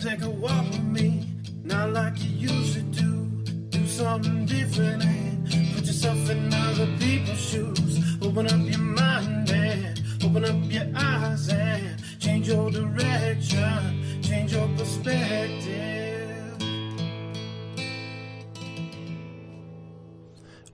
take a walk with me, not like you used to do. Do something different and put yourself in other people's shoes. Open up your mind and open up your eyes and change your direction, change your perspective.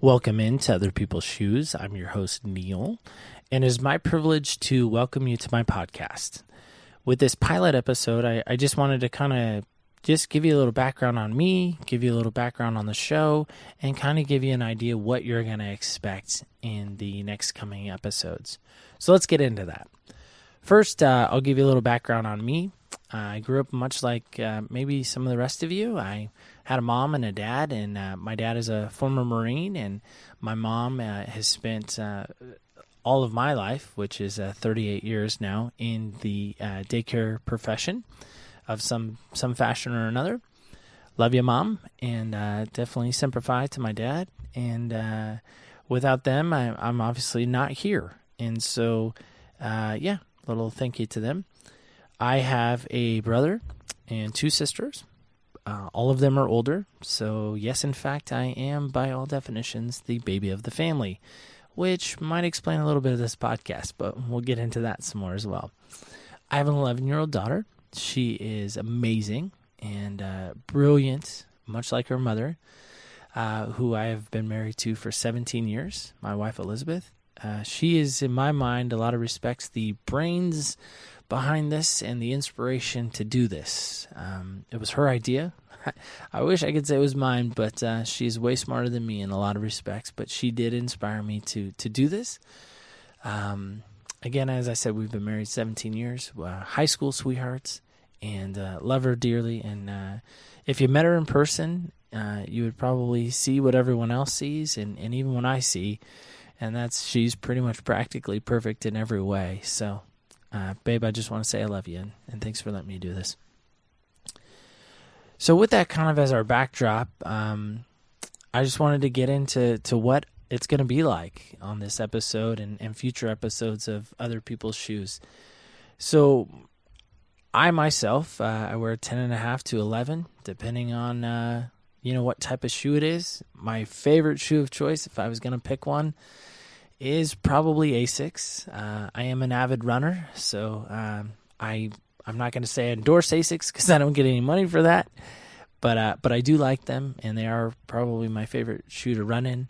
Welcome into Other People's Shoes. I'm your host, Neil, and it is my privilege to welcome you to my podcast. With this pilot episode, I just wanted to kind of just give you a little background on me, give you a little background on the show, and kind of give you an idea what you're going to expect in the next coming episodes. So let's get into that. First, I'll give you a little background on me. I grew up much like maybe some of the rest of you. I had a mom and a dad, and my dad is a former Marine, and my mom has spent all of my life, which is 38 years now, in the daycare profession of some fashion or another. Love you, Mom, and definitely Semper Fi to my dad. And without them, I'm obviously not here. And so, little thank you to them. I have a brother and two sisters. All of them are older. So, yes, in fact, I am, by all definitions, the baby of the family, which might explain a little bit of this podcast, but we'll get into that some more as well. I have an 11-year-old daughter. She is amazing and brilliant, much like her mother, who I have been married to for 17 years, my wife Elizabeth. She is, in my mind, a lot of respects, the brains behind this and the inspiration to do this. It was her idea. I wish I could say it was mine, but she's way smarter than me in a lot of respects. But she did inspire me to do this. Again, as I said, we've been married 17 years, high school sweethearts, and love her dearly. And if you met her in person, you would probably see what everyone else sees, and even what I see, and that's she's pretty much practically perfect in every way. So, babe, I just want to say I love you, and thanks for letting me do this. So with that kind of as our backdrop, I just wanted to get into what it's going to be like on this episode and future episodes of Other People's Shoes. So I myself, I wear 10.5 to 11, depending on, what type of shoe it is. My favorite shoe of choice, if I was going to pick one, is probably Asics. I am an avid runner, so I'm not going to say I endorse Asics because I don't get any money for that, but I do like them, and they are probably my favorite shoe to run in.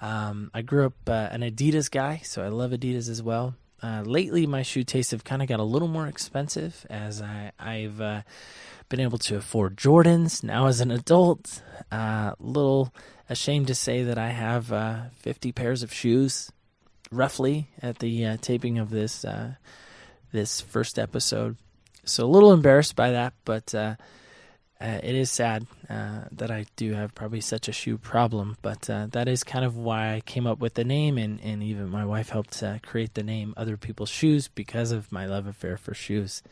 I grew up an Adidas guy, so I love Adidas as well. Lately, my shoe tastes have kind of got a little more expensive as I've been able to afford Jordans now as an adult. Little ashamed to say that I have 50 pairs of shoes, roughly, at the taping of this first episode. So a little embarrassed by that, but it is sad that I do have probably such a shoe problem. But that is kind of why I came up with the name, and even my wife helped create the name Other People's Shoes because of my love affair for shoes.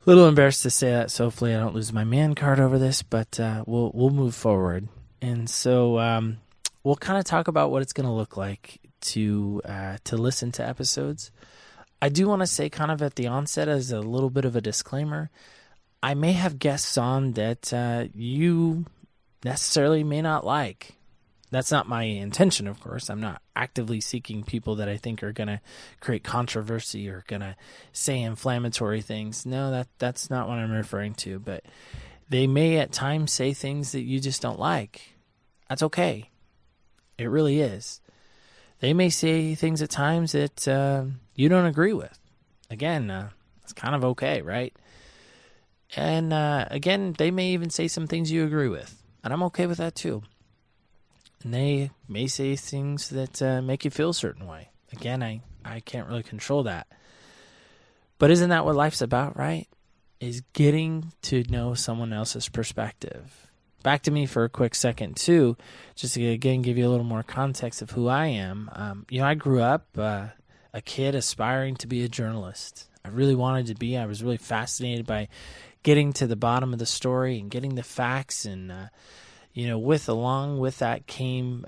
A little embarrassed to say that, so hopefully I don't lose my man card over this, but we'll move forward. And so we'll kind of talk about what it's going to look like to listen to episodes. I do want to say kind of at the onset as a little bit of a disclaimer, I may have guests on that you necessarily may not like. That's not my intention, of course. I'm not actively seeking people that I think are going to create controversy or going to say inflammatory things. No, that's not what I'm referring to. But they may at times say things that you just don't like. That's okay. It really is. They may say things at times that you don't agree with. Again, it's kind of okay, right? And again, they may even say some things you agree with. And I'm okay with that too. And they may say things that make you feel a certain way. Again, I can't really control that. But isn't that what life's about, right? Is getting to know someone else's perspective. Back to me for a quick second, too, just to, again, give you a little more context of who I am. I grew up a kid aspiring to be a journalist. I really wanted to be. I was really fascinated by getting to the bottom of the story and getting the facts. And, along with that came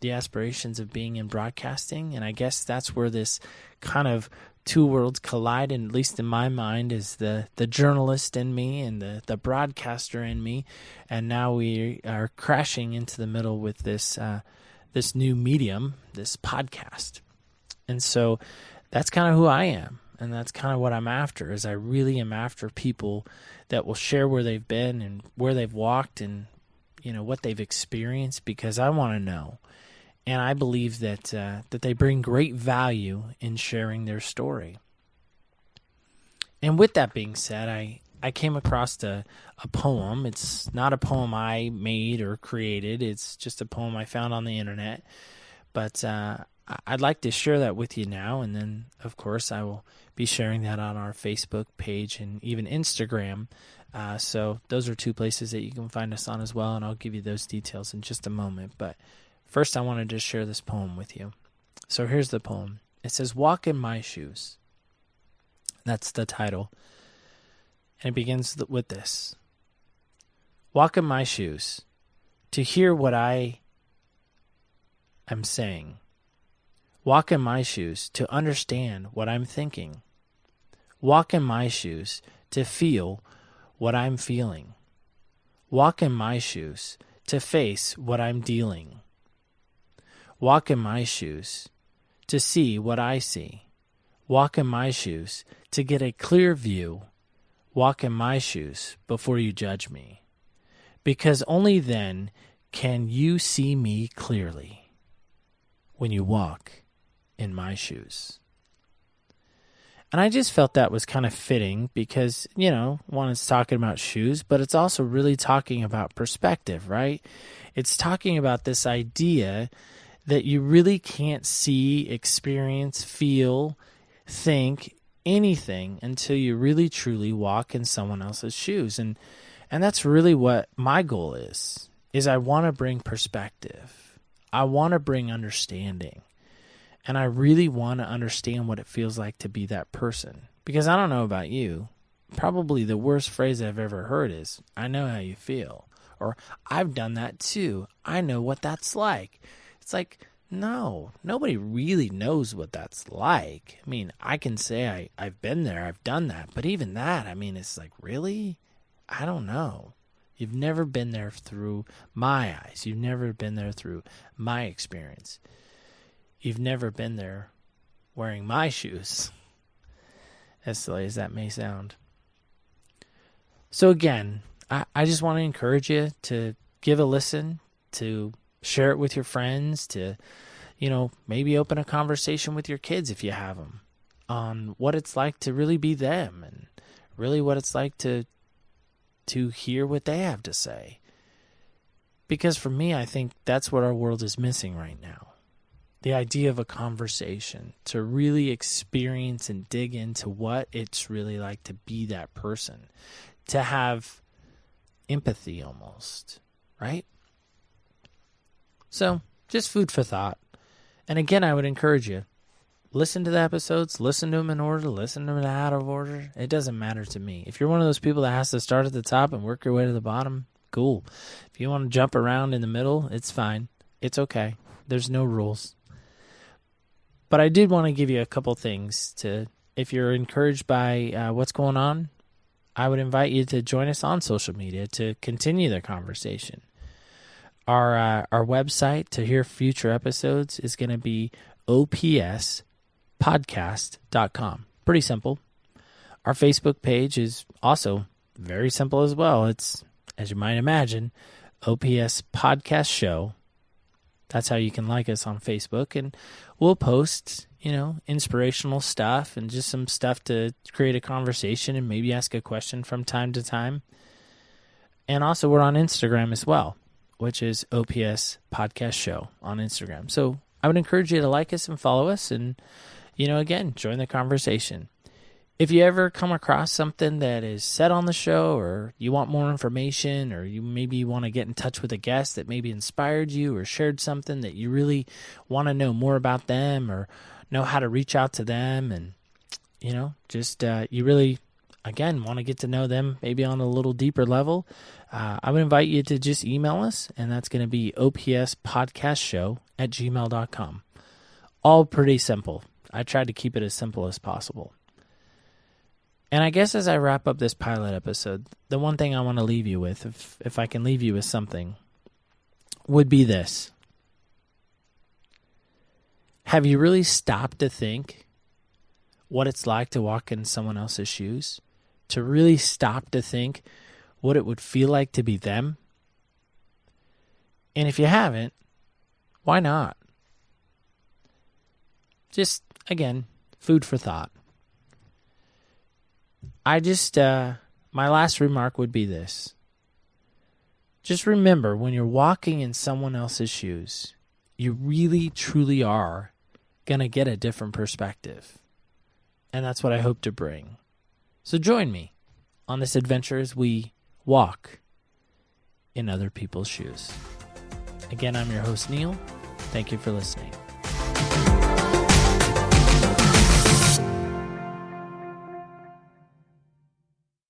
the aspirations of being in broadcasting. And I guess that's where this kind of two worlds collide, and at least in my mind is the journalist in me and the broadcaster in me, and now we are crashing into the middle with this this new medium, this podcast. And so that's kind of who I am, and that's kind of what I'm after, is I really am after people that will share where they've been and where they've walked and, you know, what they've experienced, because I want to know. And I believe that that they bring great value in sharing their story. And with that being said, I came across a poem. It's not a poem I made or created. It's just a poem I found on the internet. But I'd like to share that with you now. And then, of course, I will be sharing that on our Facebook page and even Instagram. So those are two places that you can find us on as well. And I'll give you those details in just a moment. But first, I wanted to share this poem with you. So here's the poem. It says, "Walk in my shoes." That's the title. And it begins with this. Walk in my shoes to hear what I am saying. Walk in my shoes to understand what I'm thinking. Walk in my shoes to feel what I'm feeling. Walk in my shoes to face what I'm dealing. Walk in my shoes to see what I see. Walk in my shoes to get a clear view. Walk in my shoes before you judge me, because only then can you see me clearly, when you walk in my shoes. And I just felt that was kind of fitting because, you know, one, it's talking about shoes, but it's also really talking about perspective, right? It's talking about this idea that you really can't see, experience, feel, think anything until you really truly walk in someone else's shoes. And that's really what my goal is I want to bring perspective. I want to bring understanding. And I really want to understand what it feels like to be that person. Because I don't know about you, probably the worst phrase I've ever heard is, "I know how you feel." Or, "I've done that too. I know what that's like." It's like, no, nobody really knows what that's like. I mean, I can say I've been there, I've done that, but even that, I mean, it's like, really? I don't know. You've never been there through my eyes. You've never been there through my experience. You've never been there wearing my shoes, as silly as that may sound. So again, I just want to encourage you to give a listen, to share it with your friends, to, you know, maybe open a conversation with your kids if you have them on what it's like to really be them and really what it's like to hear what they have to say. Because for me, I think that's what our world is missing right now. The idea of a conversation, to really experience and dig into what it's really like to be that person, to have empathy almost, right? So, just food for thought. And again, I would encourage you, listen to the episodes, listen to them in order, listen to them out of order. It doesn't matter to me. If you're one of those people that has to start at the top and work your way to the bottom, cool. If you want to jump around in the middle, it's fine. It's okay. There's no rules. But I did want to give you a couple things to, if you're encouraged by what's going on, I would invite you to join us on social media to continue the conversation. Our website to hear future episodes is going to be opspodcast.com. Pretty simple. Our Facebook page is also very simple as well. It's, as you might imagine, OPS Podcast Show. That's how you can like us on Facebook. And we'll post, you know, inspirational stuff and just some stuff to create a conversation and maybe ask a question from time to time. And also we're on Instagram as well, which is OPS Podcast Show on Instagram. So I would encourage you to like us and follow us and, you know, again, join the conversation. If you ever come across something that is said on the show, or you want more information, or you maybe want to get in touch with a guest that maybe inspired you or shared something that you really want to know more about them or know how to reach out to them, and, you know, just you really, again, want to get to know them maybe on a little deeper level, I would invite you to just email us, and that's going to be opspodcastshow@gmail.com. All pretty simple. I tried to keep it as simple as possible. And I guess as I wrap up this pilot episode, the one thing I want to leave you with, if I can leave you with something, would be this. Have you really stopped to think what it's like to walk in someone else's shoes? To really stop to think what it would feel like to be them? And if you haven't, why not? Just, again, food for thought. My last remark would be this. Just remember, when you're walking in someone else's shoes, you really, truly are going to get a different perspective. And that's what I hope to bring. So join me on this adventure as we walk in other people's shoes. Again, I'm your host, Neil. Thank you for listening.